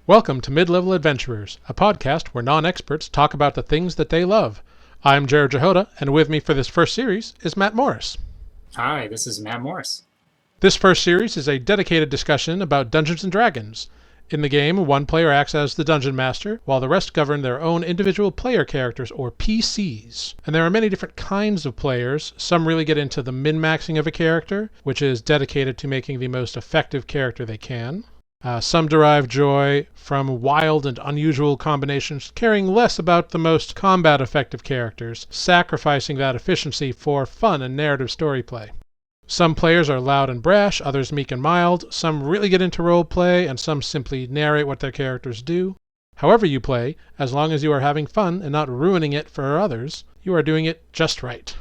Welcome to Mid-Level Adventurers, a podcast where non-experts talk about the things that they love. I'm Jarrod, and with me for this first series is Matt Morris. Hi, this is Matt Morris. This first series is a dedicated discussion about Dungeons & Dragons. In the game, one player acts as the Dungeon Master, while the rest govern their own individual player characters, or PCs. And there are many different kinds of players. Some really get into the min-maxing of a character, which is dedicated to making the most effective character they can. Some derive joy from wild and unusual combinations, caring less about the most combat-effective characters, sacrificing that efficiency for fun and narrative story play. Some players are loud and brash, others meek and mild, some really get into role play, and some simply narrate what their characters do. However you play, as long as you are having fun and not ruining it for others, you are doing it just right.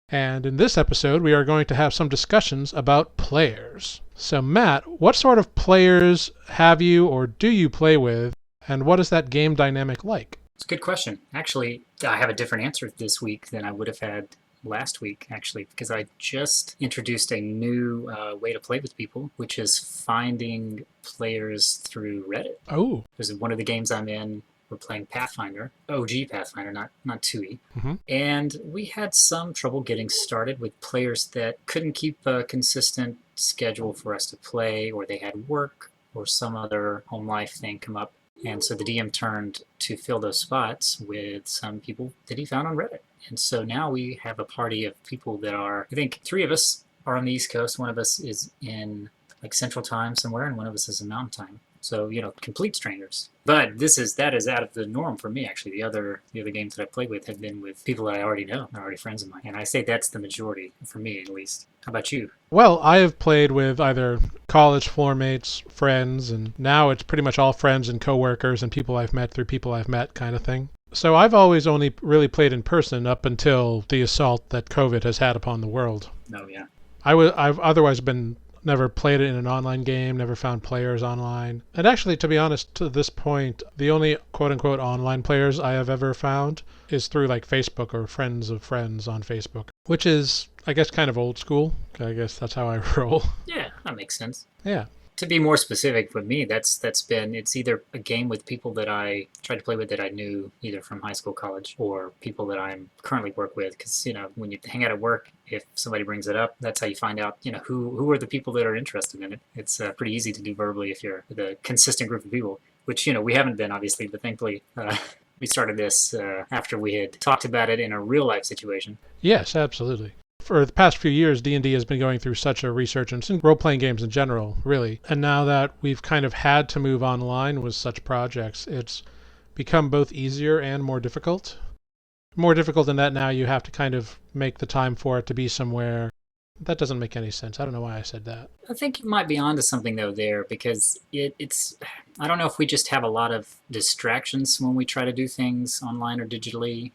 And in this episode, we are going to have some discussions about players. So Matt, what sort of players have you or do you play with, and what is that game dynamic like? It's a good question. Actually, I have a different answer this week than I would have had last week, actually, because I just introduced a new way to play with people, which is finding players through Reddit. Oh. There's one of the games I'm in. We're playing Pathfinder, OG Pathfinder, not 2E. Mm-hmm. And we had some trouble getting started with players that couldn't keep a consistent schedule for us to play, or they had work or some other home life thing come up. And so the DM turned to fill those spots with some people that he found on Reddit. And so now we have a party of people that are, I think 3 of us are on the East Coast, one of us is in like Central Time somewhere, and one of us is in Mountain Time. So, complete strangers. But that is out of the norm for me, actually. The other games that I played with have been with people that I already know. They're already friends of mine. And I say that's the majority, for me at least. How about you? Well, I have played with either college floor mates, friends, and now it's pretty much all friends and coworkers and people I've met through people I've met kind of thing. So I've always only really played in person up until the assault that COVID has had upon the world. Oh, yeah. I've otherwise never played it in an online game, never found players online. And actually, to be honest, to this point, the only quote-unquote online players I have ever found is through like Facebook or friends of friends on Facebook, which is, I guess, kind of old school. I guess that's how I roll. Yeah, that makes sense. Yeah. To be more specific for me, it's either a game with people that I tried to play with that I knew either from high school, college, or people that I'm currently work with. Because, when you hang out at work, if somebody brings it up, that's how you find out, who are the people that are interested in it. It's pretty easy to do verbally if you're with a consistent group of people, which, we haven't been, obviously, but thankfully we started this after we had talked about it in a real life situation. Yes, absolutely. For the past few years, D&D has been going through such a resurgence in role-playing games in general, really. And now that we've kind of had to move online with such projects, it's become both easier and more difficult. More difficult in that now you have to kind of make the time for it to be somewhere. That doesn't make any sense. I don't know why I said that. I think you might be onto something, though, there, because it's... I don't know if we just have a lot of distractions when we try to do things online or digitally.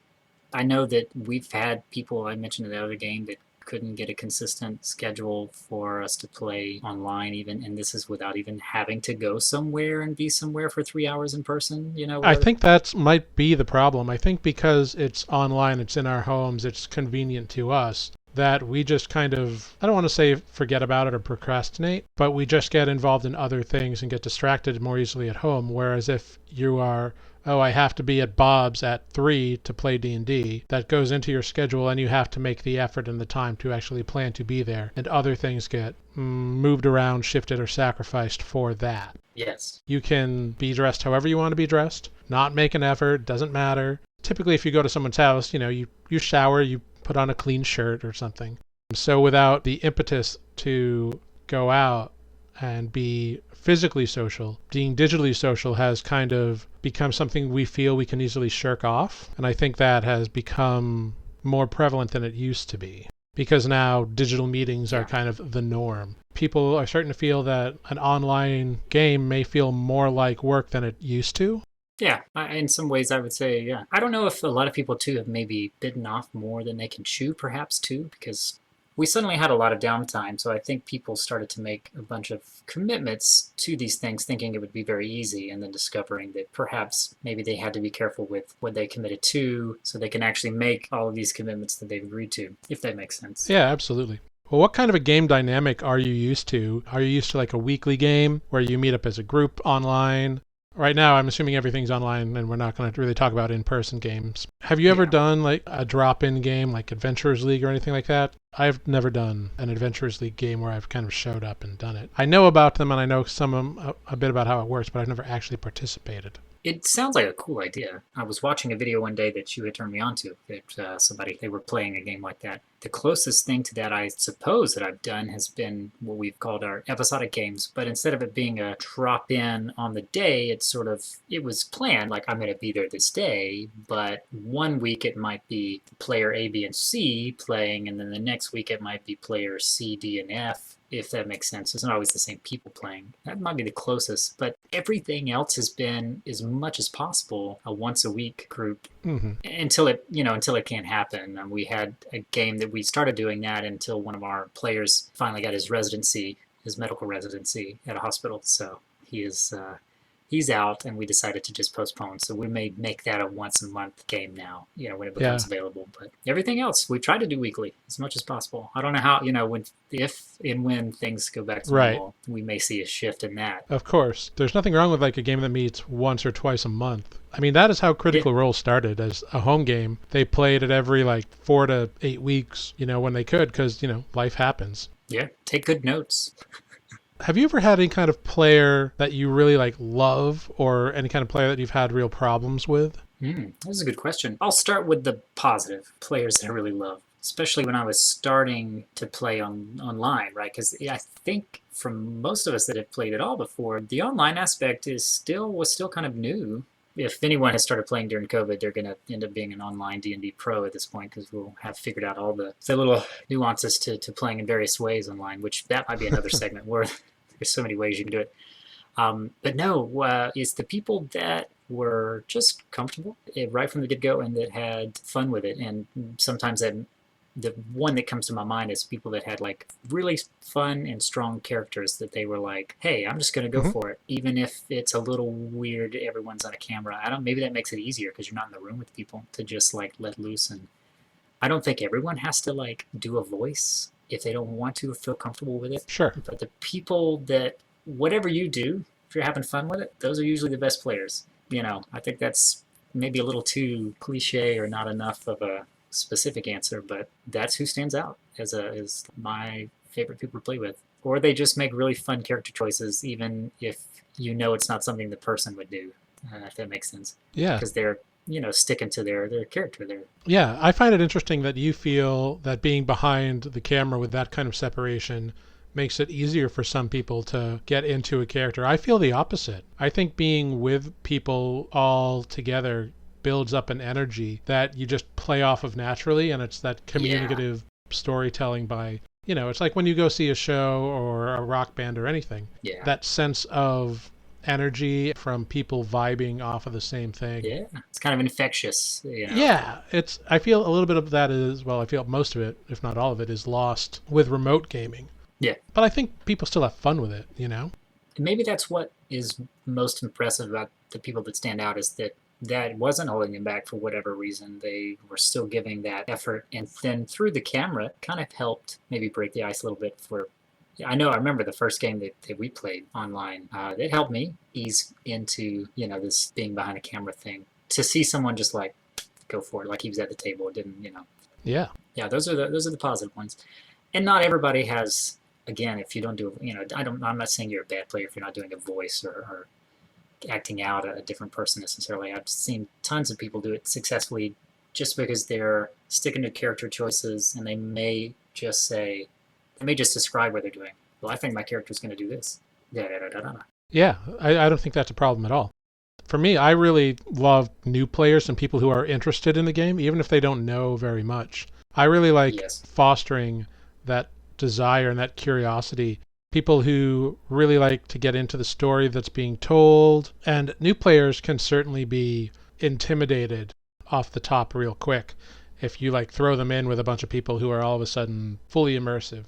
I know that we've had people, I mentioned in the other game, that couldn't get a consistent schedule for us to play online even, and this is without even having to go somewhere and be somewhere for 3 hours in person, I think that might be the problem. I think because it's online, it's in our homes, it's convenient to us, that we just kind of, I don't want to say forget about it or procrastinate, but we just get involved in other things and get distracted more easily at home, whereas if you are... I have to be at Bob's at 3 to play D&D. That goes into your schedule, and you have to make the effort and the time to actually plan to be there. And other things get moved around, shifted, or sacrificed for that. Yes. You can be dressed however you want to be dressed, not make an effort, doesn't matter. Typically, if you go to someone's house, you shower, you put on a clean shirt or something. So without the impetus to go out and be physically social, being digitally social has kind of become something we feel we can easily shirk off. And I think that has become more prevalent than it used to be, because now digital meetings are kind of the norm. People are starting to feel that an online game may feel more like work than it used to. Yeah, in some ways I would say, yeah. I don't know if a lot of people, too, have maybe bitten off more than they can chew, perhaps, too, because we suddenly had a lot of downtime, so I think people started to make a bunch of commitments to these things thinking it would be very easy, and then discovering that perhaps maybe they had to be careful with what they committed to so they can actually make all of these commitments that they've agreed to, if that makes sense. Yeah, absolutely. Well, what kind of a game dynamic are you used to? Are you used to like a weekly game where you meet up as a group online? right now I'm assuming everything's online and we're not going to really talk about in-person games. Have you ever done like a drop-in game like Adventurers League or anything like that? I've never done an Adventurers League game where I've kind of showed up and done it. I know about them and I know some of them, a bit about how it works, but I've never actually participated. It sounds like a cool idea. I was watching a video one day that you had turned me on to, that they were playing a game like that. The closest thing to that, I suppose, that I've done has been what we've called our episodic games. But instead of it being a drop-in on the day, it was planned, like I'm going to be there this day, but one week it might be player A, B, and C playing, and then the next week it might be player C, D, and F, if that makes sense. It's not always the same people playing. That might be the closest, but everything else has been, as much as possible, a once-a-week group until it can't happen. We had a game that we started doing that until one of our players finally got his medical residency at a hospital. So he's out, and we decided to just postpone. So we may make that a once-a-month game now, when it becomes available. But everything else, we try to do weekly as much as possible. I don't know how, when things go back to normal, we may see a shift in that. Of course. There's nothing wrong with like a game that meets once or twice a month. I mean, that is how Critical Role started as a home game. They played it every 4 to 8 weeks, when they could, because, life happens. Yeah, take good notes. Have you ever had any kind of player that you really love, or any kind of player that you've had real problems with? That's a good question. I'll start with the positive players that I really love, especially when I was starting to play online, right? Because I think for most of us that have played it all before, the online aspect was still kind of new. If anyone has started playing during COVID, they're going to end up being an online D&D pro at this point, because we'll have figured out all the little nuances to playing in various ways online, which that might be another segment where there's so many ways you can do it. But no, it's the people that were just comfortable right from the get-go and that had fun with it. And sometimes the one that comes to my mind is people that had really fun and strong characters that they were like, hey, I'm just going to go for it. Even if it's a little weird, everyone's on a camera. Maybe that makes it easier because you're not in the room with people to just let loose. And I don't think everyone has to do a voice if they don't want to or feel comfortable with it. Sure. But the people that, whatever you do, if you're having fun with it, those are usually the best players. I think that's maybe a little too cliche or not enough of a specific answer, but that's who stands out as my favorite people to play with. Or they just make really fun character choices, even if it's not something the person would do, if that makes sense. Yeah. Because they're sticking to their character there. Yeah, I find it interesting that you feel that being behind the camera with that kind of separation makes it easier for some people to get into a character. I feel the opposite. I think being with people all together builds up an energy that you just play off of naturally, and it's that communicative storytelling by, it's like when you go see a show or a rock band or anything. Yeah. That sense of energy from people vibing off of the same thing. Yeah, it's kind of infectious. Yeah, I feel a little bit of that I feel most of it, if not all of it, is lost with remote gaming. Yeah. But I think people still have fun with it, Maybe that's what is most impressive about the people that stand out, is that wasn't holding them back for whatever reason. They were still giving that effort, and then through the camera, it kind of helped maybe break the ice a little bit I remember the first game that we played online. It helped me ease into, this being behind a camera thing. To see someone just go for it, like he was at the table, it didn't, Yeah. Yeah, those are the positive ones. And not everybody has, again, if you don't do, I'm not saying you're a bad player if you're not doing a voice or acting out a different person necessarily. I've seen tons of people do it successfully just because they're sticking to character choices, and they may just describe what they're doing. Well, I think my character's going to do this. Yeah, I don't think that's a problem at all. For me, I really love new players and people who are interested in the game, even if they don't know very much. I really like fostering that desire and that curiosity. People who really like to get into the story that's being told. And new players can certainly be intimidated off the top real quick if you throw them in with a bunch of people who are all of a sudden fully immersive.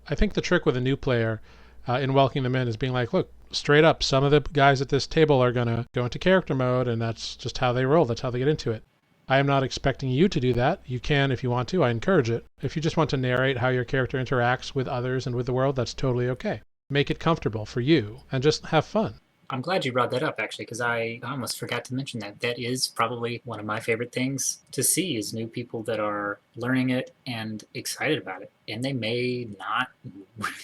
I think the trick with a new player in welcoming them in is being look, straight up, some of the guys at this table are going to go into character mode, and that's just how they roll. That's how they get into it. I am not expecting you to do that. You can if you want to. I encourage it. If you just want to narrate how your character interacts with others and with the world, that's totally okay. Make it comfortable for you and just have fun. I'm glad you brought that up, actually, because I almost forgot to mention that. That is probably one of my favorite things to see is new people that are learning it and excited about it. And they may not,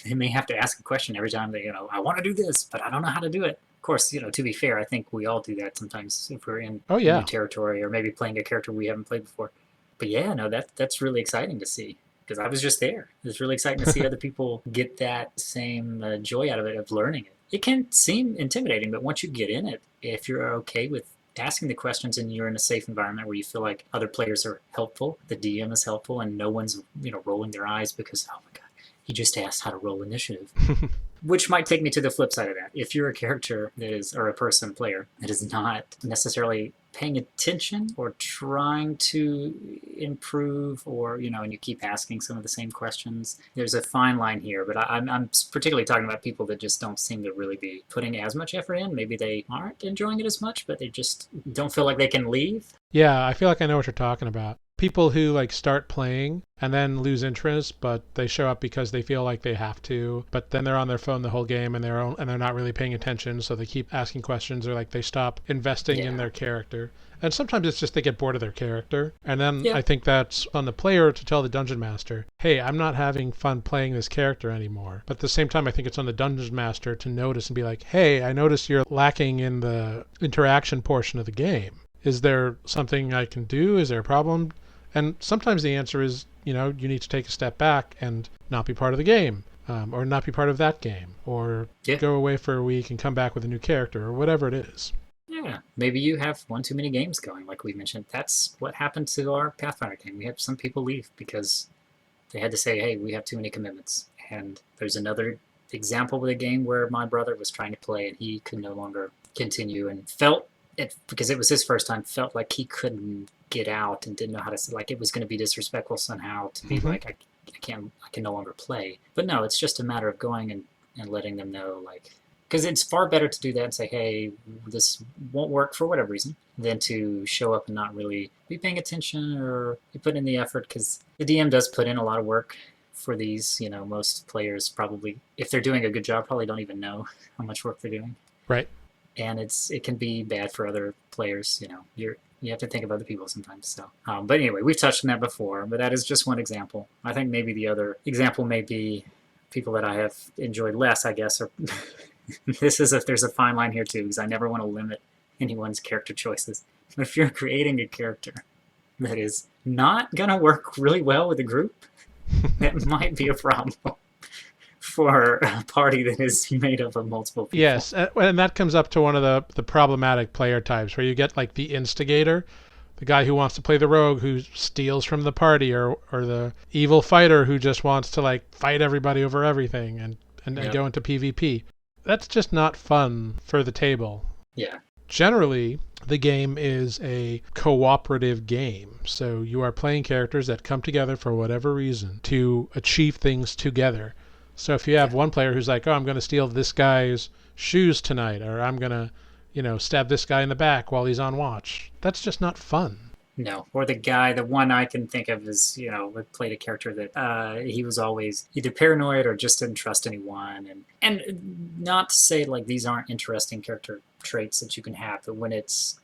they may have to ask a question every time they, I want to do this, but I don't know how to do it. Of course, to be fair, I think we all do that sometimes if we're in new territory or maybe playing a character we haven't played before. But yeah, no, that's really exciting to see. Because I was just there. It's really exciting to see other people get that same joy out of it, of learning it. It can seem intimidating, but once you get in it, if you're okay with asking the questions and you're in a safe environment where you feel like other players are helpful, the DM is helpful, and no one's rolling their eyes because, oh my god, he just asked how to roll initiative. Which might take me to the flip side of that. If you're a character that is, or a player that is not necessarily paying attention or trying to improve, or and you keep asking some of the same questions, there's a fine line here. But I'm particularly talking about people that just don't seem to really be putting as much effort in. Maybe they aren't enjoying it as much, but they just don't feel like they can leave. Yeah, I feel like I know what you're talking about. People who start playing and then lose interest, but they show up because they feel like they have to, but then they're on their phone the whole game and they're not really paying attention, so they keep asking questions, or they stop investing in their character. And sometimes it's just they get bored of their character, and then I think that's on the player to tell the dungeon master, hey, I'm not having fun playing this character anymore. But at the same time, I think it's on the dungeon master to notice and be like, hey, I notice you're lacking in the interaction portion of the game. Is there something I can do? Is there a problem? And sometimes the answer is, you need to take a step back and not be part of the game, or not be part of that game, or go away for a week and come back with a new character, or whatever it is. Yeah, maybe you have one too many games going, like we mentioned. That's what happened to our Pathfinder game. We had some people leave because they had to say, hey, we have too many commitments. And there's another example with a game where my brother was trying to play and he could no longer continue, and felt it, because it was his first time, felt like he couldn't get out and didn't know how to, it was going to be disrespectful somehow to be like, I can no longer play. But no, it's just a matter of going and letting them know, because it's far better to do that and say, hey, this won't work for whatever reason, than to show up and not really be paying attention or be putting in the effort, because the DM does put in a lot of work for these. Most players probably, if they're doing a good job, probably don't even know how much work they're doing. Right. And it can be bad for other players. You have to think about the people sometimes. So, but anyway, we've touched on that before, but that is just one example. I think maybe the other example may be people that I have enjoyed less, I guess, or there's a fine line here too, because I never want to limit anyone's character choices. But if you're creating a character that is not going to work really well with a group, that might be a problem for a party that is made up of multiple people. Yes, and that comes up to one of the problematic player types, where you get the instigator, the guy who wants to play the rogue who steals from the party, or the evil fighter who just wants to fight everybody over everything and go into PvP. That's just not fun for the table. Yeah. Generally, the game is a cooperative game, so you are playing characters that come together for whatever reason to achieve things together. So if you have one player who's like, oh, I'm going to steal this guy's shoes tonight, or I'm going to, stab this guy in the back while he's on watch, that's just not fun. No. Or the one I can think of is, we played a character that he was always either paranoid or just didn't trust anyone. And not to say these aren't interesting character traits that you can have, but when it's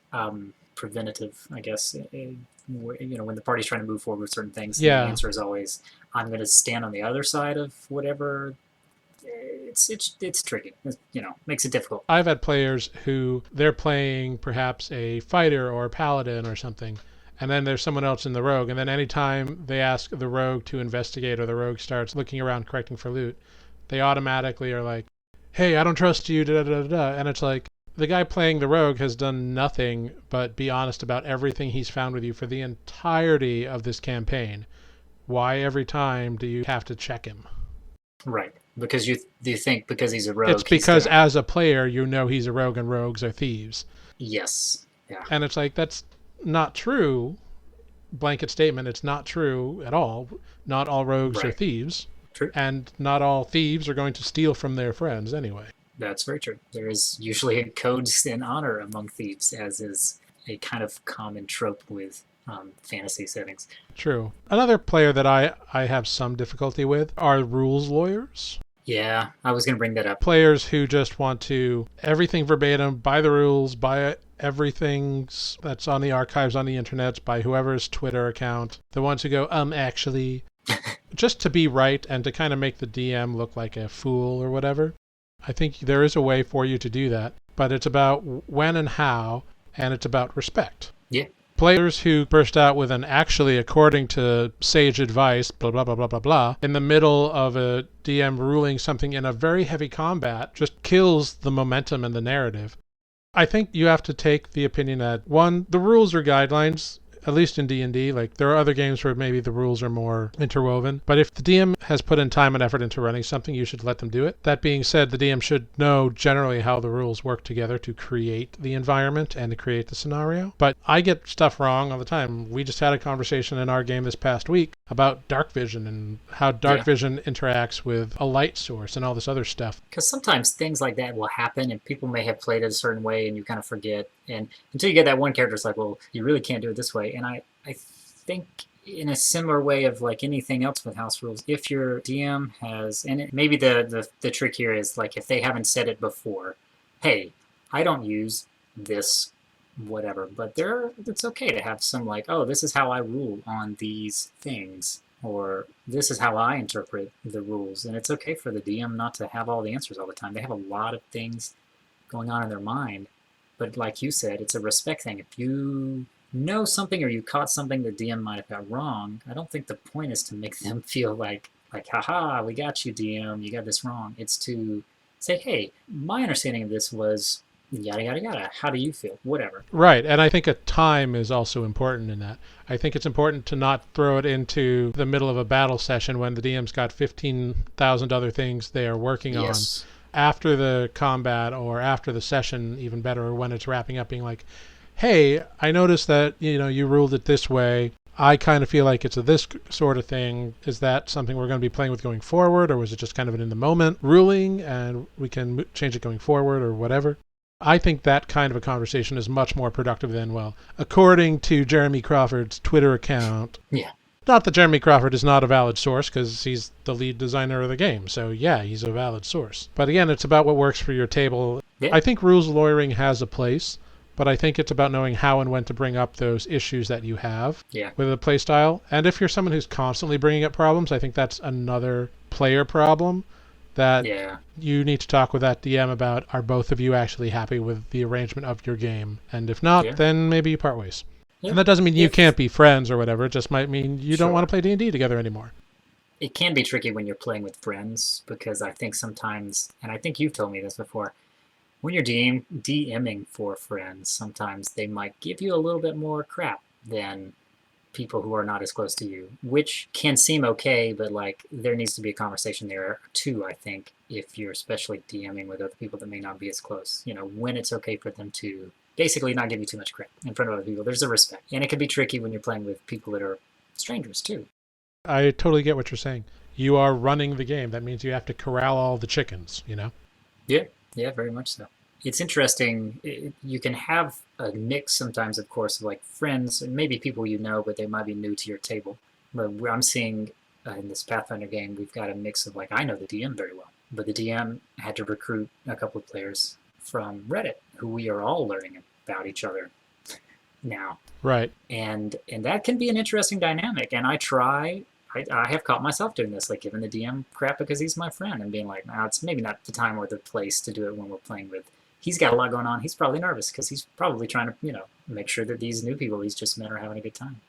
preventative, I guess, when the party's trying to move forward with certain things, the answer is always, I'm going to stand on the other side of whatever. It's tricky. Makes it difficult. I've had players who they're playing perhaps a fighter or a paladin or something, and then there's someone else in the rogue, and then anytime they ask the rogue to investigate or the rogue starts looking around collecting for loot, they automatically are like, hey, I don't trust you, da-da-da-da-da. And it's like, the guy playing the rogue has done nothing but be honest about everything he's found with you for the entirety of this campaign. Why every time do you have to check him? Right. Because you think because he's a rogue. It's because as a player, he's a rogue and rogues are thieves. Yes. Yeah. And it's that's not true. Blanket statement. It's not true at all. Not all rogues are thieves. True. And not all thieves are going to steal from their friends anyway. That's very true. There is usually a codes and honor among thieves, as is a kind of common trope with fantasy settings. True. Another player that I have some difficulty with are rules lawyers. Yeah, I was going to bring that up. Players who just want to everything verbatim, by the rules, by everything that's on the archives on the internet, by whoever's Twitter account. The ones who go, actually, just to be right and to kind of make the DM look like a fool or whatever. I think there is a way for you to do that, but it's about when and how, and it's about respect. Yeah. Players who burst out with an actually, according to sage advice, blah, blah, blah, blah, blah, blah, in the middle of a DM ruling something in a very heavy combat just kills the momentum and the narrative. I think you have to take the opinion that, one, the rules are guidelines, at least in D&D. Like, there are other games where maybe the rules are more interwoven. But if the DM has put in time and effort into running something, you should let them do it. That being said, the DM should know generally how the rules work together to create the environment and to create the scenario. But I get stuff wrong all the time. We just had a conversation in our game this past week about dark vision and how dark vision interacts with a light source and all this other stuff. Because sometimes things like that will happen and people may have played it a certain way and you kind of forget. And until you get that one character, it's like, well, you really can't do it this way. And I think in a similar way of like anything else with house rules, if your DM has, and maybe the trick here is like if they haven't said it before, hey, I don't use this whatever, but it's okay to have some like, oh, this is how I rule on these things, or this is how I interpret the rules. And it's okay for the DM not to have all the answers all the time. They have a lot of things going on in their mind. But like you said, it's a respect thing. If you know something or you caught something the DM might have got wrong, I don't think the point is to make them feel like haha, we got you, DM, you got this wrong. It's to say, hey, my understanding of this was yada, yada, yada. How do you feel? Whatever. Right. And I think a time is also important in that. I think it's important to not throw it into the middle of a battle session when the DM's got 15,000 other things they are working on. After the combat or after the session, even better, or when it's wrapping up, being like, hey, I noticed that, you ruled it this way. I kind of feel like it's a this sort of thing. Is that something we're going to be playing with going forward, or was it just kind of an in the moment ruling and we can change it going forward or whatever? I think that kind of a conversation is much more productive than, well, according to Jeremy Crawford's Twitter account. Yeah. Not that Jeremy Crawford is not a valid source, because he's the lead designer of the game. So, yeah, he's a valid source. But again, it's about what works for your table. Yeah. I think rules lawyering has a place, but I think it's about knowing how and when to bring up those issues that you have with a play style. And if you're someone who's constantly bringing up problems, I think that's another player problem that you need to talk with that DM about. Are both of you actually happy with the arrangement of your game? And if not, then maybe you part ways. Yeah. And that doesn't mean you can't be friends or whatever. It just might mean you don't want to play D&D together anymore. It can be tricky when you're playing with friends, because I think sometimes, and I think you've told me this before, when you're DMing for friends, sometimes they might give you a little bit more crap than people who are not as close to you, which can seem okay, but like there needs to be a conversation there too, I think, if you're especially DMing with other people that may not be as close, when it's okay for them to basically not give you too much crap in front of other people. There's a respect. And it can be tricky when you're playing with people that are strangers too. I totally get what you're saying. You are running the game. That means you have to corral all the chickens, Yeah, very much so. It's interesting. You can have a mix sometimes, of course, of like friends and maybe people but they might be new to your table. But I'm seeing in this Pathfinder game, we've got a mix of like, I know the DM very well, but the DM had to recruit a couple of players from Reddit who we are all learning about each other now. Right. And that can be an interesting dynamic. And I have caught myself doing this, like giving the DM crap because he's my friend and being like, nah, it's maybe not the time or the place to do it when we're playing with. He's got a lot going on. He's probably nervous because he's probably trying to, make sure that these new people he's just met are having a good time.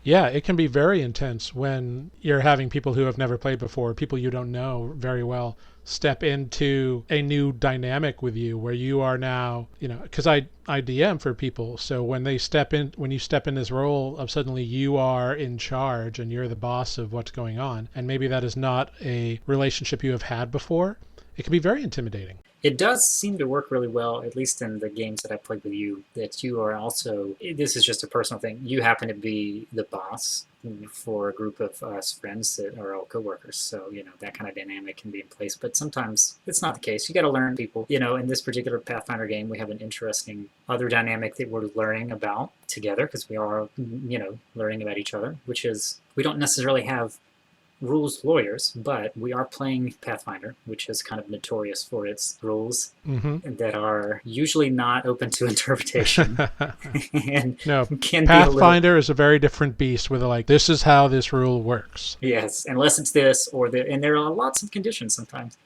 Yeah, it can be very intense when you're having people who have never played before, people you don't know very well, step into a new dynamic with you where you are now, because I DM for people. So when you step in this role of suddenly you are in charge and you're the boss of what's going on, and maybe that is not a relationship you have had before, it can be very intimidating. It does seem to work really well, at least in the games that I played with you, that you are also, this is just a personal thing, you happen to be the boss for a group of us friends that are all coworkers. So, that kind of dynamic can be in place. But sometimes it's not the case. You got to learn people. In this particular Pathfinder game, we have an interesting other dynamic that we're learning about together because we are, learning about each other, which is we don't necessarily have rules lawyers, but we are playing Pathfinder, which is kind of notorious for its rules that are usually not open to interpretation and No, can be Pathfinder is a very different beast with like, this is how this rule works. Yes, unless it's this or and there are lots of conditions sometimes.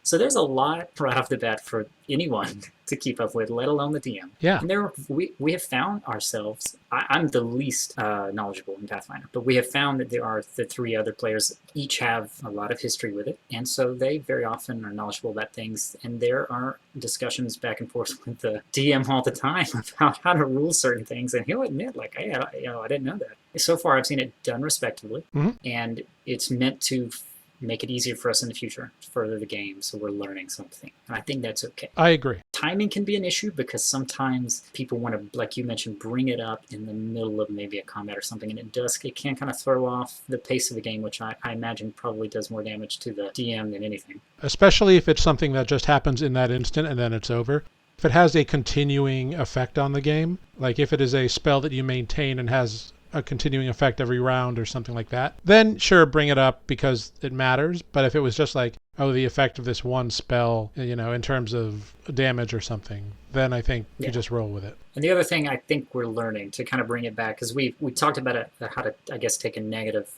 So there's a lot right off the bat for anyone to keep up with, let alone the DM. Yeah. And we have found ourselves, I'm the least knowledgeable in Pathfinder, but we have found that there are the three other players each have a lot of history with it. And so they very often are knowledgeable about things. And there are discussions back and forth with the DM all the time about how to rule certain things. And he'll admit, like, hey, I didn't know that. So far, I've seen it done respectively. And it's meant to make it easier for us in the future to further the game, so we're learning something. And I think that's okay. I agree. Timing can be an issue because sometimes people want to, like you mentioned, bring it up in the middle of maybe a combat or something, and it can kind of throw off the pace of the game, which I imagine probably does more damage to the DM than anything. Especially if it's something that just happens in that instant and then it's over. If it has a continuing effect on the game, like if it is a spell that you maintain and has a continuing effect every round or something like that, then sure, bring it up because it matters. But if it was just like, oh, the effect of this one spell, in terms of damage or something, then I think you just roll with it. And the other thing I think we're learning to kind of bring it back, because we talked about how to, I guess, take a negative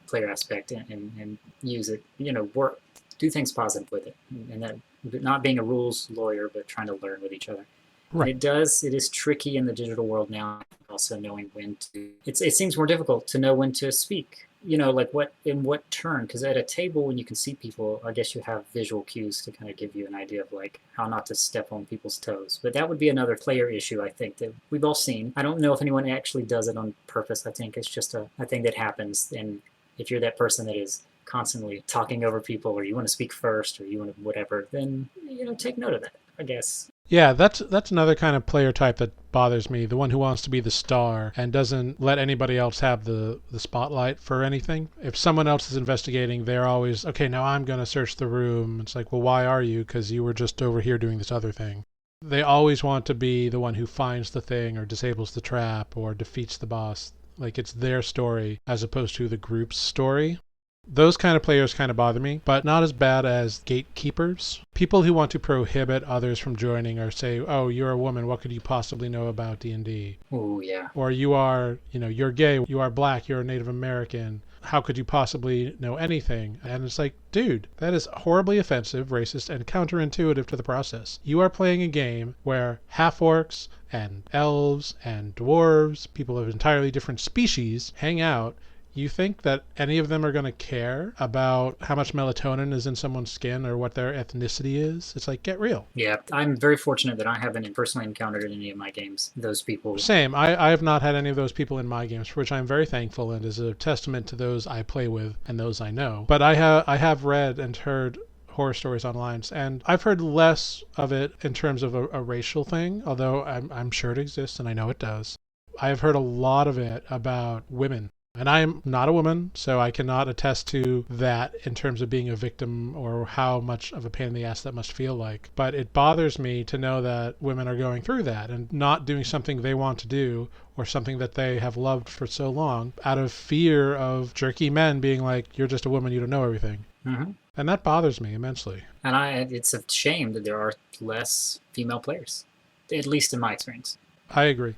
player aspect and use it, do things positive with it. And that not being a rules lawyer, but trying to learn with each other. Right. It is tricky in the digital world now, also knowing when to, it seems more difficult to know when to speak, like in what turn, because at a table when you can see people, I guess you have visual cues to kind of give you an idea of like how not to step on people's toes. But that would be another player issue, I think, that we've all seen. I don't know if anyone actually does it on purpose. I think it's just a thing that happens. And if you're that person that is constantly talking over people, or you want to speak first, or you want to whatever, then, take note of that, I guess. Yeah, that's another kind of player type that bothers me, the one who wants to be the star and doesn't let anybody else have the spotlight for anything. If someone else is investigating, they're always, okay, now I'm going to search the room. It's like, well, why are you? Because you were just over here doing this other thing. They always want to be the one who finds the thing or disables the trap or defeats the boss. Like it's their story as opposed to the group's story. Those kind of players kind of bother me, but not as bad as gatekeepers. People who want to prohibit others from joining or say, oh, you're a woman, what could you possibly know about D&D? Oh, yeah. Or you are, you're gay, you are black, you're a Native American. How could you possibly know anything? And it's like, dude, that is horribly offensive, racist, and counterintuitive to the process. You are playing a game where half-orcs and elves and dwarves, people of entirely different species, hang out. You think that any of them are going to care about how much melatonin is in someone's skin or what their ethnicity is? It's like, get real. Yeah, I'm very fortunate that I haven't personally encountered in any of my games those people. Same. I have not had any of those people in my games, for which I'm very thankful and is a testament to those I play with and those I know. But I have read and heard horror stories online, and I've heard less of it in terms of a racial thing, although I'm sure it exists and I know it does. I've heard a lot of it about women. And I'm not a woman, so I cannot attest to that in terms of being a victim or how much of a pain in the ass that must feel like. But it bothers me to know that women are going through that and not doing something they want to do or something that they have loved for so long out of fear of jerky men being like, you're just a woman, you don't know everything. Mm-hmm. And that bothers me immensely. And it's a shame that there are less female players, at least in my experience. I agree.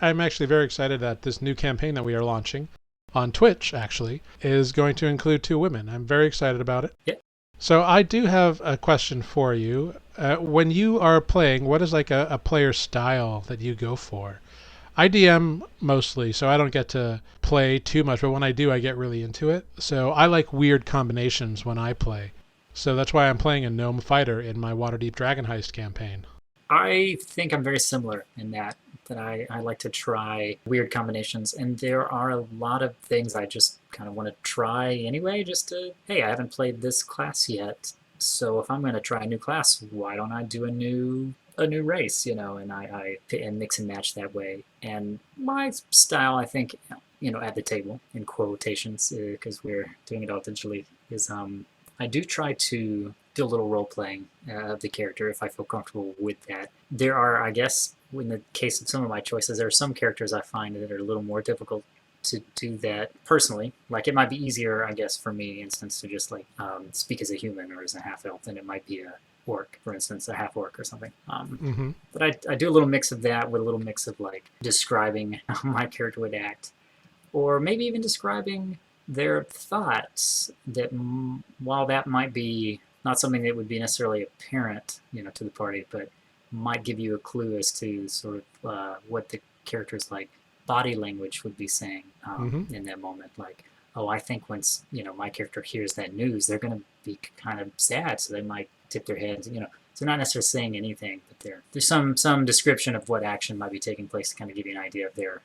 I'm actually very excited that this new campaign that we are launching on Twitch, actually, is going to include 2 women. I'm very excited about it. Yep. So I do have a question for you. When you are playing, what is like a player style that you go for? I DM mostly, so I don't get to play too much, but when I do, I get really into it. So I like weird combinations when I play. So that's why I'm playing a gnome fighter in my Waterdeep Dragon Heist campaign. I think I'm very similar in that I like to try weird combinations, and there are a lot of things I just kind of want to try anyway, just to, hey, I haven't played this class yet, so if I'm going to try a new class, why don't I do a new race, and I mix and match that way. And my style, I think, at the table, in quotations, because we're doing it all digitally, is I do try to do a little role-playing of the character if I feel comfortable with that. There are, I guess, in the case of some of my choices, there are some characters I find that are a little more difficult to do that personally. Like, it might be easier, I guess, for me, instance, to just like speak as a human or as a half elf than it might be a orc, for instance, a half orc or something. But I do a little mix of that with a little mix of like describing how my character would act, or maybe even describing their thoughts. That while that might be not something that would be necessarily apparent, to the party, but might give you a clue as to sort of what the character's like body language would be saying in that moment. Like, oh, I think once my character hears that news, they're going to be kind of sad, so they might tip their heads. So not necessarily saying anything, but there's some description of what action might be taking place to kind of give you an idea of their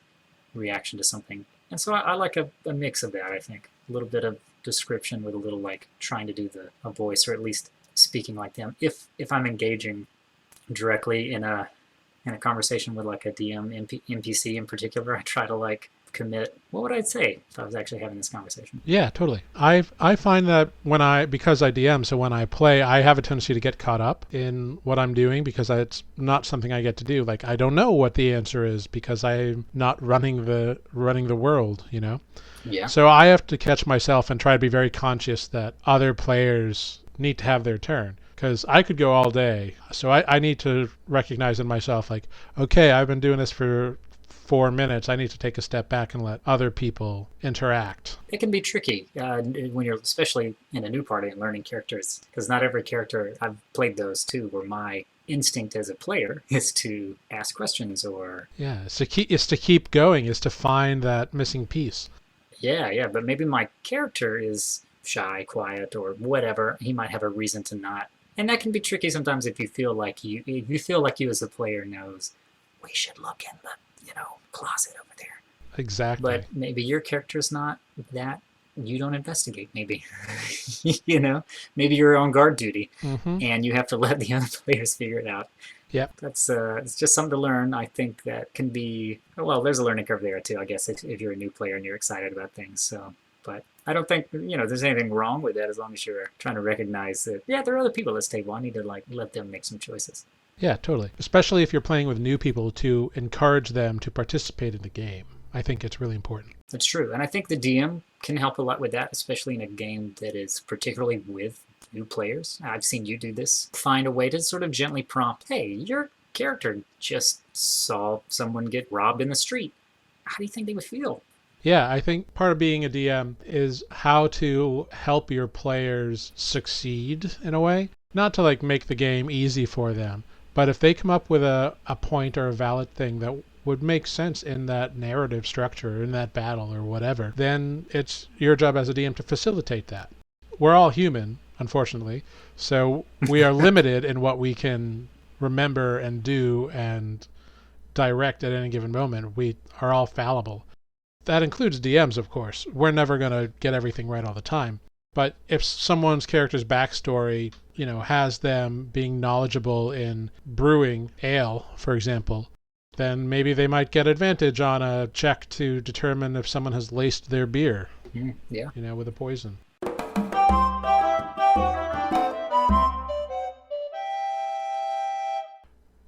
reaction to something. And so I like a mix of that. I think a little bit of description with a little like trying to do a voice, or at least speaking like them. If I'm engaging directly in a conversation with like a DM NPC in particular, I try to like commit what would I say if I was actually having this conversation. Yeah, totally. I find that because I DM, so when I play, I have a tendency to get caught up in what I'm doing because it's not something I get to do. Like, I don't know what the answer is because I'm not running the world, Yeah. So I have to catch myself and try to be very conscious that other players need to have their turn. Because I could go all day. So I need to recognize in myself, like, okay, I've been doing this for 4 minutes. I need to take a step back and let other people interact. It can be tricky when you're especially in a new party and learning characters, because not every character, I've played those too, where my instinct as a player is to ask questions or... Yeah, it's to keep going, is to find that missing piece. Yeah, but maybe my character is shy, quiet, or whatever. He might have a reason to not. And that can be tricky sometimes if you feel like you as the player knows, we should look in the, closet over there. Exactly. But maybe your character's not that. You don't investigate, maybe. Maybe you're on guard duty, and you have to let the other players figure it out. Yep. That's it's just something to learn. I think that can be, well, there's a learning curve there too, I guess, if you're a new player and you're excited about things. So, but I don't think, there's anything wrong with that as long as you're trying to recognize that, yeah, there are other people at this table. I need to let them make some choices. Yeah, totally. Especially if you're playing with new people, to encourage them to participate in the game. I think it's really important. That's true. And I think the DM can help a lot with that, especially in a game that is particularly with new players. I've seen you do this. Find a way to sort of gently prompt, hey, your character just saw someone get robbed in the street. How do you think they would feel? Yeah, I think part of being a DM is how to help your players succeed in a way. Not to like make the game easy for them, but if they come up with a point or a valid thing that would make sense in that narrative structure, in that battle or whatever, then it's your job as a DM to facilitate that. We're all human, unfortunately, so we are limited in what we can remember and do and direct at any given moment. We are all fallible. That includes DMs, of course. We're never going to get everything right all the time. But if someone's character's backstory, has them being knowledgeable in brewing ale, for example, then maybe they might get advantage on a check to determine if someone has laced their beer, with a poison.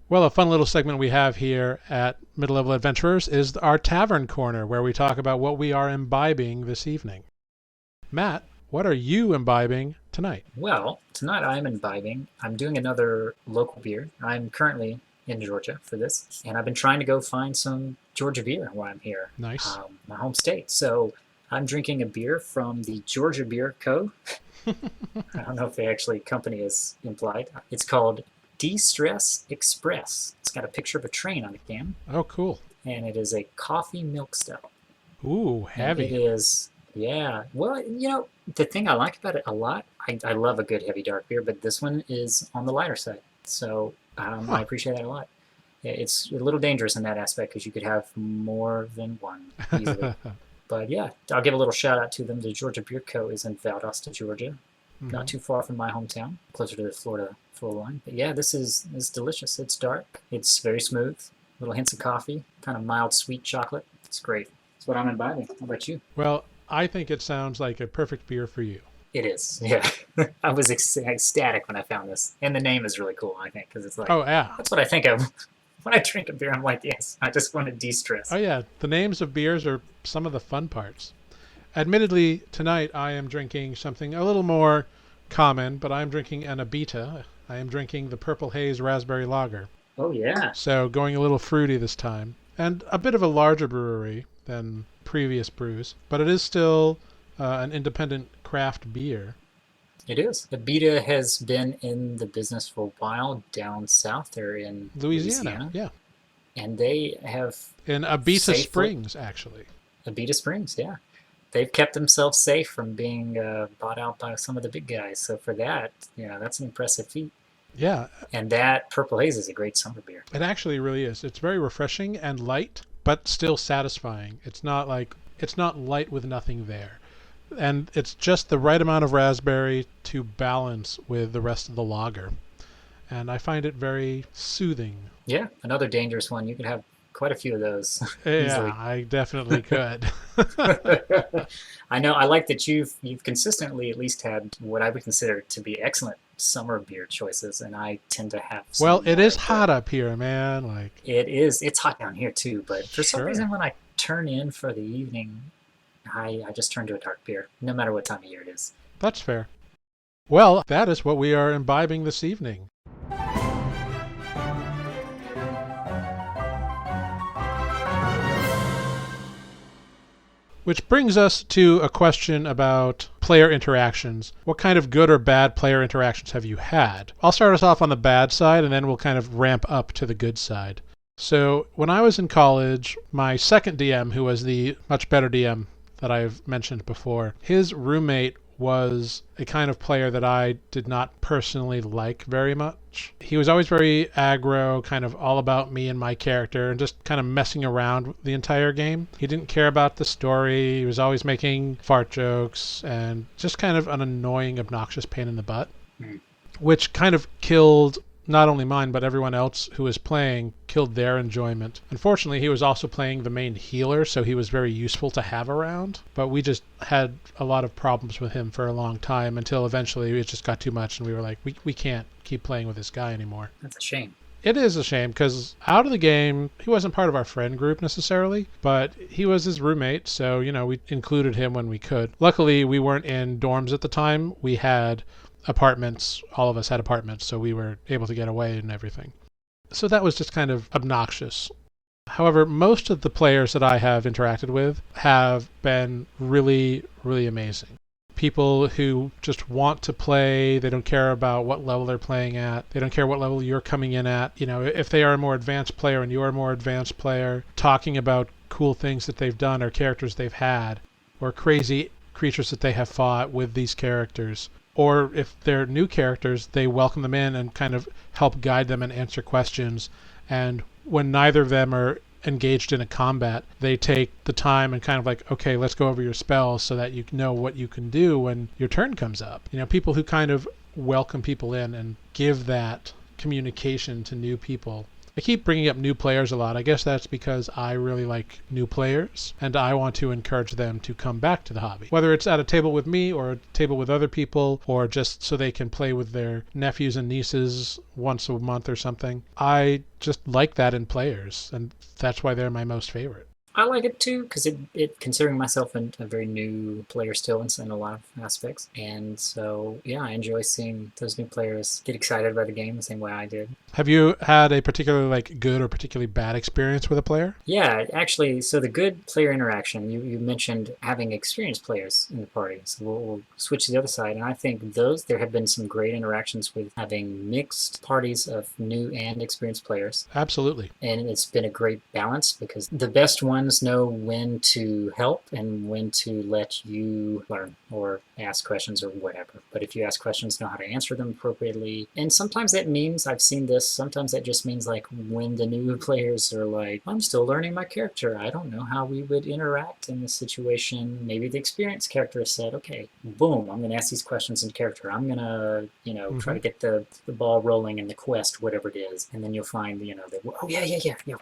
Well, a fun little segment we have here at Mid-Level Adventurers is our Tavern Corner, where we talk about what we are imbibing this evening. Matt, what are you imbibing tonight? Well, tonight I'm doing another local beer. I'm currently in Georgia for this, and I've been trying to go find some Georgia beer while I'm here. Nice. My home state. So I'm drinking a beer from the Georgia Beer Co. I don't know if the actually company is implied. It's called De-Stress Express. It's got a picture of a train on the can. Oh, cool. And it is a coffee milk stout. Ooh, heavy. And it is, yeah. Well, the thing I like about it a lot, I love a good heavy dark beer, but this one is on the lighter side. So I appreciate that a lot. It's a little dangerous in that aspect because you could have more than one easily. But yeah, I'll give a little shout out to them. The Georgia Beer Co. is in Valdosta, Georgia. Not too far from my hometown, closer to the Florida line. But yeah, this is delicious. It's dark. It's very smooth. Little hints of coffee, kind of mild sweet chocolate. It's great. That's what I'm imbibing. How about you? Well, I think it sounds like a perfect beer for you. It is, yeah. I was ecstatic when I found this. And the name is really cool, I think, because it's like, oh, yeah. That's what I think of When I drink a beer, I'm like, yes, I just want to de-stress. Oh yeah, the names of beers are some of the fun parts. Admittedly, tonight I am drinking something a little more common, but I'm drinking an Abita. I am drinking the Purple Haze Raspberry Lager. Oh, yeah. So going a little fruity this time. And a bit of a larger brewery than previous brews, but it is still an independent craft beer. It is. Abita has been in the business for a while down south there in Louisiana. Yeah. And they have... In Abita Springs, actually. Abita Springs, yeah. They've kept themselves safe from being bought out by some of the big guys. So for that, that's an impressive feat. Yeah. And that Purple Haze is a great summer beer. It actually really is. It's very refreshing and light, but still satisfying. It's not light with nothing there. And it's just the right amount of raspberry to balance with the rest of the lager. And I find it very soothing. Yeah, another dangerous one. You could have quite a few of those. Yeah, I definitely could. I know. I like that you've consistently at least had what I would consider to be excellent summer beer choices, and I tend to have some. Well, it is hot up here, man. Like it is. It's hot down here too, but for some reason when I turn in for the evening, I just turn to a dark beer, no matter what time of year it is. That's fair. Well, that is what we are imbibing this evening. Which brings us to a question about player interactions. What kind of good or bad player interactions have you had? I'll start us off on the bad side, and then we'll kind of ramp up to the good side. So when I was in college, my second DM, who was the much better DM that I've mentioned before, his roommate was a kind of player that I did not personally like very much. He was always very aggro, kind of all about me and my character, and just kind of messing around the entire game. He didn't care about the story. He was always making fart jokes and just kind of an annoying, obnoxious pain in the butt, which kind of killed not only mine, but everyone else who was playing, killed their enjoyment. Unfortunately, he was also playing the main healer, so he was very useful to have around. But we just had a lot of problems with him for a long time until eventually it just got too much, and we were like, we can't keep playing with this guy anymore. That's a shame. It is a shame, because out of the game, he wasn't part of our friend group necessarily, but he was his roommate, so, we included him when we could. Luckily, we weren't in dorms at the time. We had apartments. All of us had apartments, so we were able to get away and everything. So that was just kind of obnoxious. However, most of the players that I have interacted with have been really, really amazing. People who just want to play. They don't care about what level they're playing at. They don't care what level you're coming in at. If they are a more advanced player and you're a more advanced player, talking about cool things that they've done or characters they've had or crazy creatures that they have fought with these characters. Or if they're new characters, they welcome them in and kind of help guide them and answer questions. And when neither of them are engaged in a combat, they take the time and kind of like, okay, let's go over your spells so that you know what you can do when your turn comes up. People who kind of welcome people in and give that communication to new people. I keep bringing up new players a lot. I guess that's because I really like new players, and I want to encourage them to come back to the hobby. Whether it's at a table with me or a table with other people, or just so they can play with their nephews and nieces once a month or something. I just like that in players, and that's why they're my most favorite. I like it too, because it considering myself a very new player still in a lot of aspects. And so, yeah, I enjoy seeing those new players get excited about the game the same way I did. Have you had a particularly good or particularly bad experience with a player? Yeah, actually, so the good player interaction, you mentioned having experienced players in the party. So we'll switch to the other side. And I think there have been some great interactions with having mixed parties of new and experienced players. Absolutely. And it's been a great balance because the best ones know when to help and when to let you learn or ask questions or whatever. But if you ask questions, know how to answer them appropriately. And sometimes that means, I've seen this, sometimes that just means like when the new players are like, I'm still learning my character. I don't know how we would interact in this situation. Maybe the experienced character said, okay, boom, I'm going to ask these questions in character. I'm going to, try to get the ball rolling in the quest, whatever it is. And then you'll find, that, oh, yeah,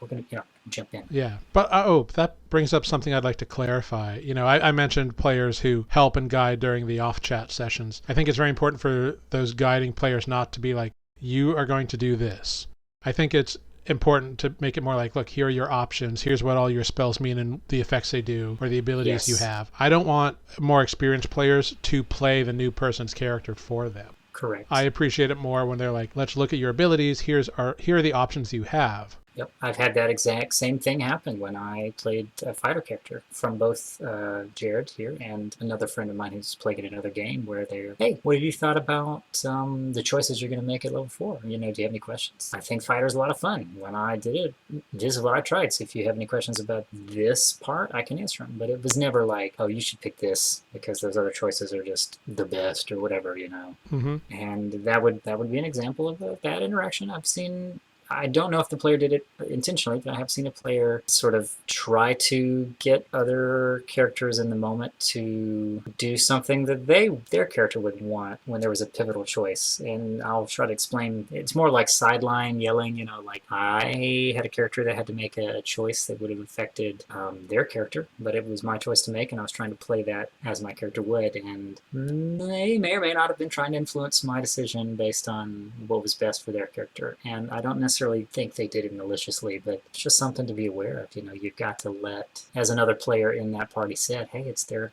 we're going to, jump in. Yeah. But, that brings up something I'd like to clarify. I mentioned players who help and guide during the off-chat sessions. I think it's very important for those guiding players not to be like, you are going to do this. I think it's important to make it more like, look, here are your options. Here's what all your spells mean and the effects they do or the abilities you have. I don't want more experienced players to play the new person's character for them. Correct. I appreciate it more when they're like, let's look at your abilities. Here are the options you have. Yep, I've had that exact same thing happen when I played a fighter character from both Jarrod here and another friend of mine who's played in another game where they're, hey, what have you thought about the choices you're going to make at level 4? Do you have any questions? I think fighter's a lot of fun. When I did it, this is what I tried. So if you have any questions about this part, I can answer them. But it was never like, oh, you should pick this because those other choices are just the best or whatever, Mm-hmm. And that would be an example of a bad interaction I've seen. I don't know if the player did it intentionally, but I have seen a player sort of try to get other characters in the moment to do something that their character would want when there was a pivotal choice. And I'll try to explain. It's more like sideline yelling, like I had a character that had to make a choice that would have affected their character, but it was my choice to make, and I was trying to play that as my character would. And they may or may not have been trying to influence my decision based on what was best for their character. And I don't necessarily think they did it maliciously, but it's just something to be aware of. You've got to let, as another player in that party said, hey, it's their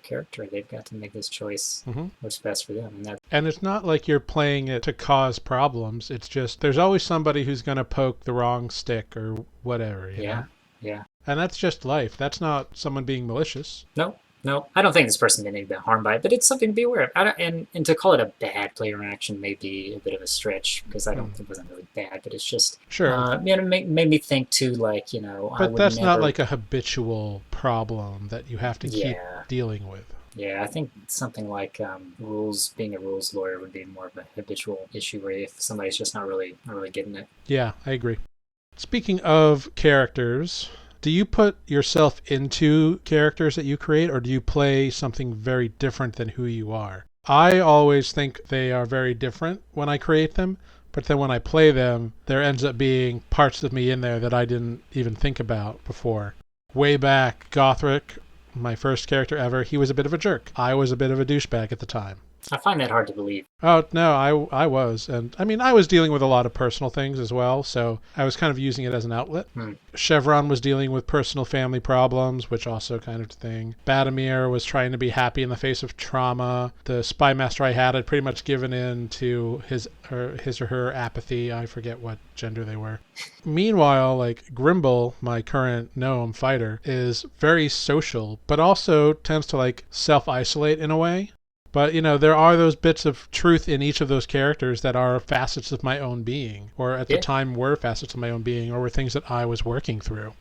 character. They've got to make this choice what's best for them. And it's not like you're playing it to cause problems. It's just there's always somebody who's going to poke the wrong stick or whatever. Yeah. And that's just life. That's not someone being malicious. No, I don't think this person did any harm by it, but it's something to be aware of. And to call it a bad player interaction may be a bit of a stretch because it wasn't really bad, but it's just it made me think too, like But that's not like a habitual problem that you have to keep dealing with. Yeah, I think something like rules, being a rules lawyer would be more of a habitual issue where if somebody's just not really getting it. Yeah, I agree. Speaking of characters, do you put yourself into characters that you create, or do you play something very different than who you are? I always think they are very different when I create them, but then when I play them, there ends up being parts of me in there that I didn't even think about before. Way back, Gothric, my first character ever, he was a bit of a jerk. I was a bit of a douchebag at the time. I find that hard to believe. Oh, no, I was. And I mean, I was dealing with a lot of personal things as well, so I was kind of using it as an outlet. Chevron was dealing with personal family problems, which also kind of thing. Badamir was trying to be happy in the face of trauma. The spy master I had pretty much given in to his or her apathy. I forget what gender they were. Meanwhile, like Grimble, my current gnome fighter, is very social, but also tends to like self-isolate in a way. But, there are those bits of truth in each of those characters that are facets of my own being, or at the time were facets of my own being, or were things that I was working through.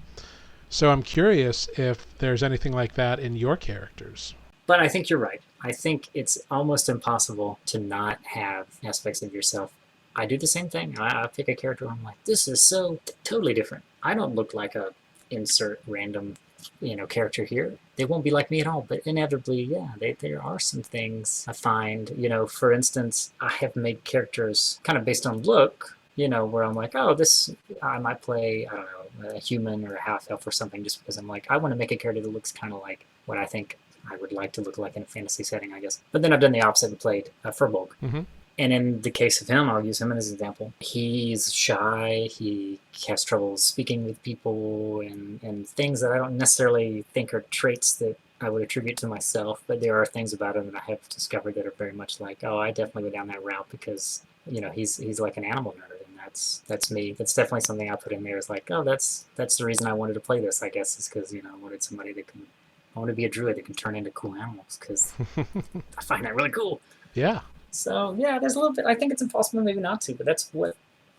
So I'm curious if there's anything like that in your characters. But I think you're right. I think it's almost impossible to not have aspects of yourself. I do the same thing. I pick a character, I'm like, this is so totally different. I don't look like a insert random character here. They won't be like me at all, but inevitably, there are some things I find, for instance, I have made characters kind of based on look, where I'm like, oh, I might play, I don't know, a human or a half-elf or something just because I'm like, I want to make a character that looks kind of like what I think I would like to look like in a fantasy setting, I guess. But then I've done the opposite and played a Furbolg. And in the case of him, I'll use him as an example. He's shy, he has trouble speaking with people, and things that I don't necessarily think are traits that I would attribute to myself, but there are things about him that I have discovered that are very much like, oh, I definitely go down that route because, he's like an animal nerd, and that's me. That's definitely something I put in there. Is like, oh, that's the reason I wanted to play this, I guess, is because, I wanted somebody that I want to be a druid that can turn into cool animals, because I find that really cool. Yeah. So, there's a little bit, I think it's impossible maybe not to, but that's what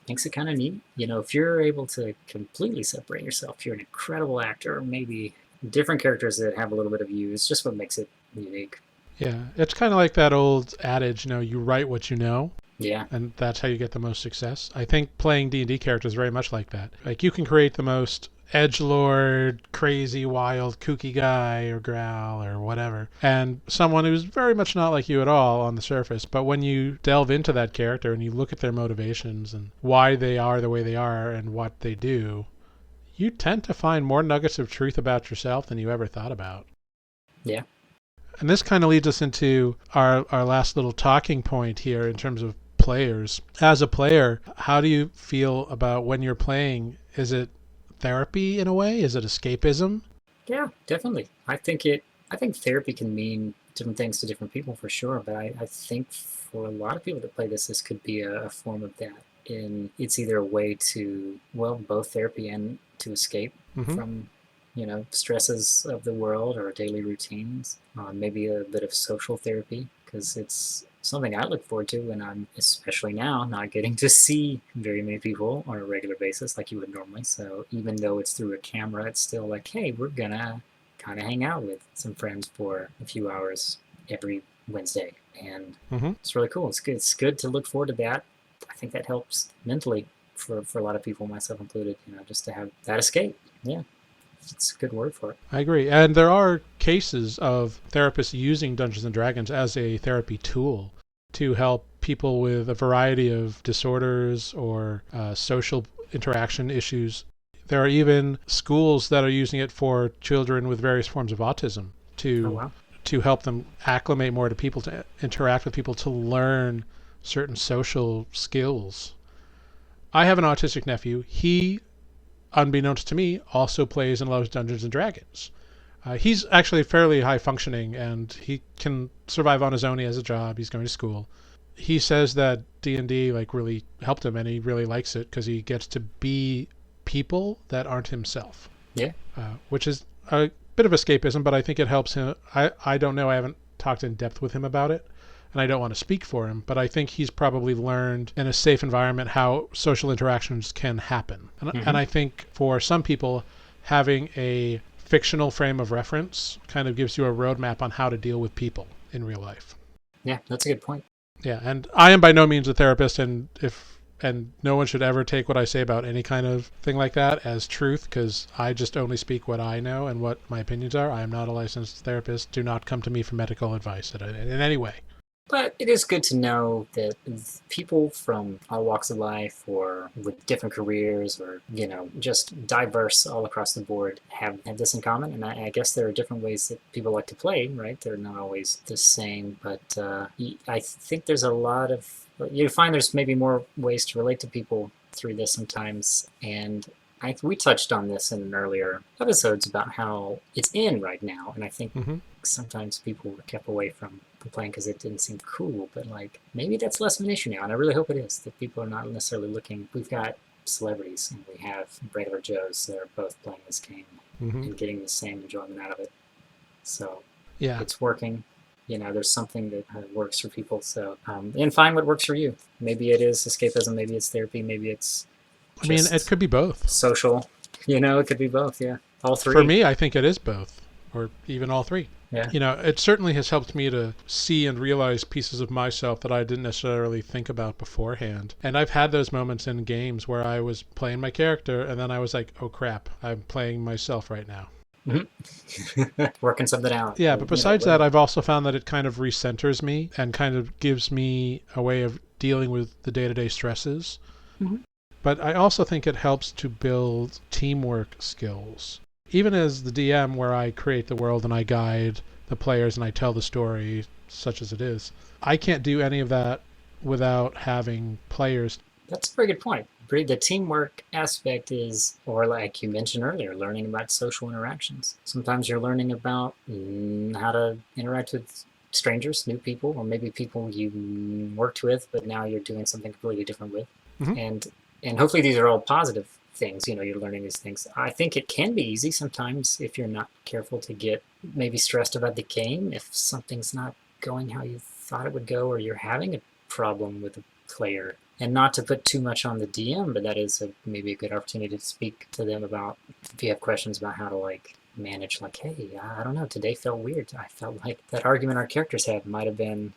makes it kind of neat. If you're able to completely separate yourself, if you're an incredible actor, maybe different characters that have a little bit of you is just what makes it unique. Yeah, it's kind of like that old adage, you write what you know. Yeah. And that's how you get the most success. I think playing D&D characters is very much like that. Like, you can create the most edgelord, crazy, wild, kooky guy or growl or whatever, and someone who's very much not like you at all on the surface, but when you delve into that character and you look at their motivations and why they are the way they are and what they do, you tend to find more nuggets of truth about yourself than you ever thought about. Yeah. And this kind of leads us into our last little talking point here in terms of players. As a player, how do you feel about when you're playing? Is it therapy in a way? Is it escapism? Yeah, definitely. I think therapy can mean different things to different people for sure, but I think for a lot of people that play this could be a form of that. It's either a way to, well, both therapy and to escape from, stresses of the world or daily routines. Maybe a bit of social therapy, because it's something I look forward to when I'm, especially now, not getting to see very many people on a regular basis like you would normally. So even though it's through a camera, it's still like, hey, we're gonna kind of hang out with some friends for a few hours every Wednesday. And it's really cool. It's good to look forward to that. I think that helps mentally for a lot of people, myself included, just to have that escape. Yeah, it's a good word for it. I agree. And there are cases of therapists using Dungeons and Dragons as a therapy tool to help people with a variety of disorders or social interaction issues. There are even schools that are using it for children with various forms of autism to help them acclimate more to people, to interact with people, to learn certain social skills. I have an autistic nephew. He, unbeknownst to me, also plays and loves Dungeons and Dragons. He's actually fairly high functioning, and he can survive on his own. He has a job. He's going to school. He says that D&D really helped him, and he really likes it because he gets to be people that aren't himself. Yeah. Which is a bit of escapism, but I think it helps him. I don't know. I haven't talked in depth with him about it, and I don't want to speak for him, but I think he's probably learned in a safe environment how social interactions can happen. And I think for some people, having a fictional frame of reference kind of gives you a roadmap on how to deal with people in real life. Yeah, that's a good point. Yeah, and I am by no means a therapist, and no one should ever take what I say about any kind of thing like that as truth, because I just only speak what I know and what my opinions are. I am not a licensed therapist. Do not come to me for medical advice in any way. But it is good to know that people from all walks of life or with different careers or, just diverse all across the board have this in common. And I guess there are different ways that people like to play, right? They're not always the same. But I think there's a lot of, you find there's maybe more ways to relate to people through this sometimes. And we touched on this in earlier episodes about how it's in right now. And I think sometimes people were kept away from playing because it didn't seem cool, but maybe that's less of an issue now, and I really hope it is, that people are not necessarily looking. We've got celebrities and we have regular Joes that are both playing this game and getting the same enjoyment out of it. So yeah, it's working. There's something that works for people. So and find what works for you. Maybe it is escapism, maybe it's therapy, maybe it's it could be both. Social. It could be both, yeah. All three. For me, I think it is both, or even all three. Yeah. It certainly has helped me to see and realize pieces of myself that I didn't necessarily think about beforehand. And I've had those moments in games where I was playing my character and then I was like, oh crap, I'm playing myself right now. Working something out. Yeah, but besides that, I've also found that it kind of recenters me and kind of gives me a way of dealing with the day-to-day stresses. But I also think it helps to build teamwork skills. Even as the DM, where I create the world and I guide the players and I tell the story, such as it is, I can't do any of that without having players. That's a very good point. The teamwork aspect is, or like you mentioned earlier, learning about social interactions. Sometimes you're learning about how to interact with strangers, new people, or maybe people you worked with, but now you're doing something completely different with. And hopefully these are all positive things, you're learning these things. I think it can be easy sometimes if you're not careful to get maybe stressed about the game, if something's not going how you thought it would go, or you're having a problem with a player. And not to put too much on the DM, but that is maybe a good opportunity to speak to them about, if you have questions about how to manage, hey, I don't know, today felt weird. I felt like that argument our characters had might have been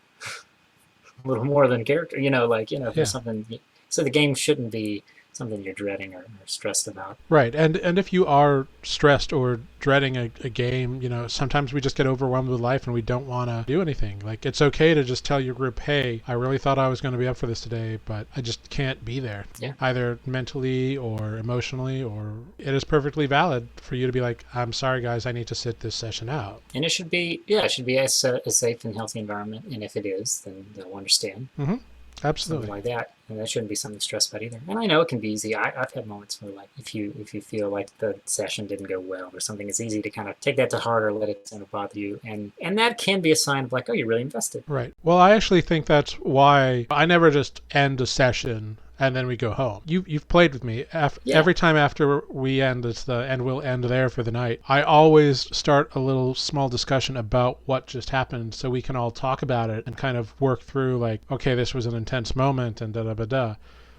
a little more than character, if there's something. So the game shouldn't be something you're dreading or stressed about. Right. And if you are stressed or dreading a game, sometimes we just get overwhelmed with life and we don't want to do anything. It's okay to just tell your group, hey, I really thought I was going to be up for this today, but I just can't be there. Yeah. Either mentally or emotionally, or it is perfectly valid for you to be like, I'm sorry, guys, I need to sit this session out. And it should be a safe and healthy environment. And if it is, then they'll understand. Absolutely. something like that. And that shouldn't be something to stress about either. And I know it can be easy. I've had moments where, like, if you feel like the session didn't go well or something, it's easy to kind of take that to heart or let it kind of bother you. And that can be a sign of, like, oh, you're really invested. Right. Well, I actually think that's why I never just end a session and then we go home. You've played with me. Every time after we end, and we'll end there for the night. I always start a little small discussion about what just happened so we can all talk about it and kind of work through, like, okay, this was an intense moment and da-da-ba-da.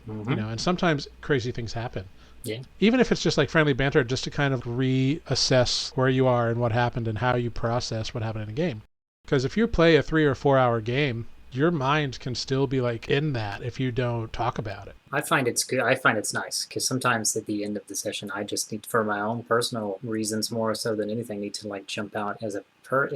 Mm-hmm. You know, and sometimes crazy things happen. Yeah. Even if it's just like friendly banter, just to kind of reassess where you are and what happened and how you process what happened in a game. Because if you play a 3 or 4 hour game, your mind can still be like in that if you don't talk about it. I find it's good. I find it's nice because sometimes at the end of the session, I just need, for my own personal reasons more so than anything, need to like jump out as a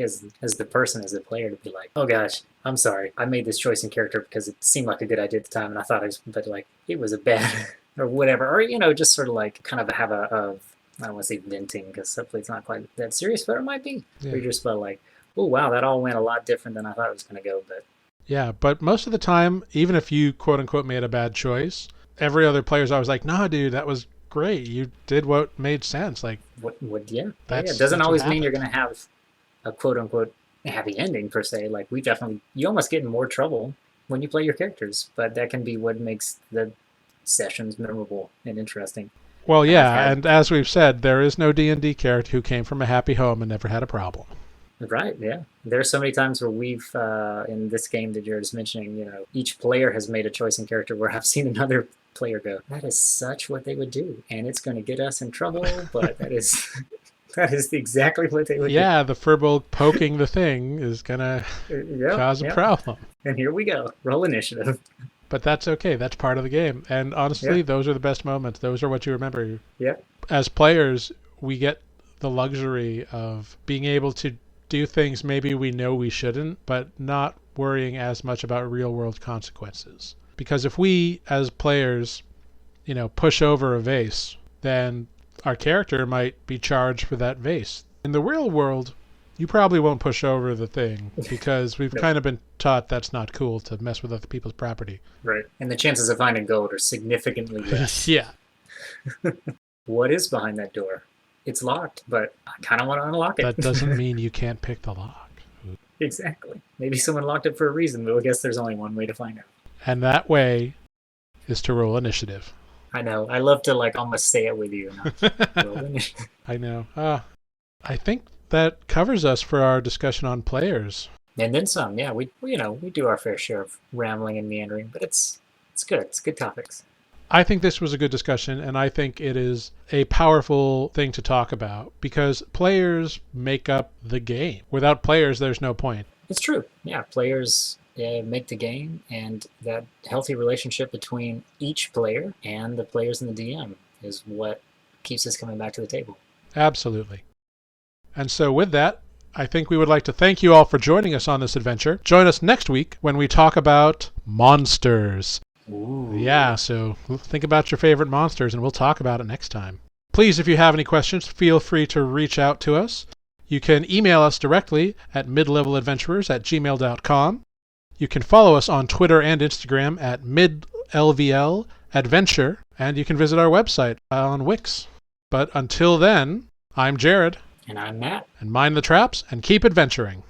as the person, as a player, to be like, oh gosh, I'm sorry, I made this choice in character because it seemed like a good idea at the time, and I thought but like it was a bad or whatever, or just sort of like kind of have I don't want to say venting because hopefully it's not quite that serious, but it might be. Yeah. Where you're just about like, oh wow, that all went a lot different than I thought it was going to go, but. Yeah, but most of the time, even if you quote-unquote made a bad choice, every other player's always like, nah, dude, that was great. You did what made sense. Like, yeah. It doesn't always mean you're going to have a quote-unquote happy ending, per se. Like, you almost get in more trouble when you play your characters, but that can be what makes the sessions memorable and interesting. Well, yeah, and as we've said, there is no D&D character who came from a happy home and never had a problem. Right, yeah. There's so many times where we've, in this game that Jarrod is mentioning, each player has made a choice in character where I've seen another player go, that is such what they would do, and it's going to get us in trouble, but that is exactly what they would do. Yeah, the furball poking the thing is going to cause a problem. And here we go. Roll initiative. But that's okay. That's part of the game. And honestly, those are the best moments. Those are what you remember. Yeah. As players, we get the luxury of being able to do things maybe we know we shouldn't, but not worrying as much about real-world consequences. Because if we, as players, push over a vase, then our character might be charged for that vase. In the real world, you probably won't push over the thing because we've kind of been taught that's not cool to mess with other people's property. Right. And the chances of finding gold are significantly less. Yeah. What is behind that door? It's locked, but I kind of want to unlock it. That doesn't mean you can't pick the lock. Exactly. Maybe someone locked it for a reason, but I guess there's only one way to find out. And that way is to roll initiative. I know. I love to almost say it with you. Roll initiative. I know. I think that covers us for our discussion on players. And then some. Yeah, we do our fair share of rambling and meandering, but it's good. It's good topics. I think this was a good discussion, and I think it is a powerful thing to talk about because players make up the game. Without players, there's no point. It's true. Yeah, players make the game, and that healthy relationship between each player and the players in the DM is what keeps us coming back to the table. Absolutely. And so with that, I think we would like to thank you all for joining us on this adventure. Join us next week when we talk about monsters. Ooh. Yeah, so think about your favorite monsters and we'll talk about it next time. Please, if you have any questions, feel free to reach out to us. You can email us directly at midleveladventurers@gmail.com. You can follow us on Twitter and Instagram at midlvladventure, and you can visit our website on Wix. But until then, I'm Jarrod. And I'm Matt. And mind the traps and keep adventuring.